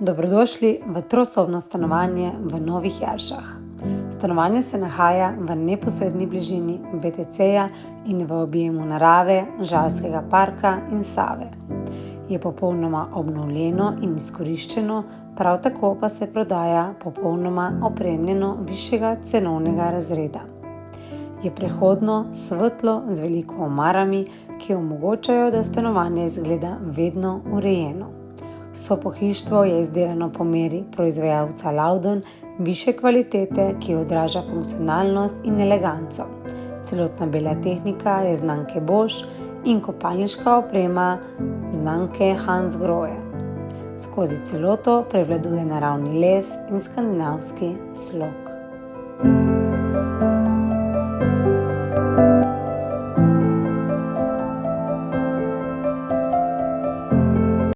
Dobrodošli v trosobno stanovanje v Novih Jaršah. Stanovanje se nahaja v neposredni bližini BTC-ja in v objemu narave, Žalskega parka in Save. Je popolnoma obnovljeno in izkoriščeno, prav tako pa se prodaja popolnoma opremljeno višjega cenovnega razreda. Je prehodno, svetlo, z veliko omarami, ki omogočajo, da stanovanje izgleda vedno urejeno. Vso pohištvo je izdelano po meri proizvajalca Laudon, višje kvalitete, ki odraža funkcionalnost in eleganco. Celotna bela tehnika je znamke Bosch in kopalniška oprema znamke Hansgrohe. Skozi celoto prevladuje naravni les in skandinavski slog.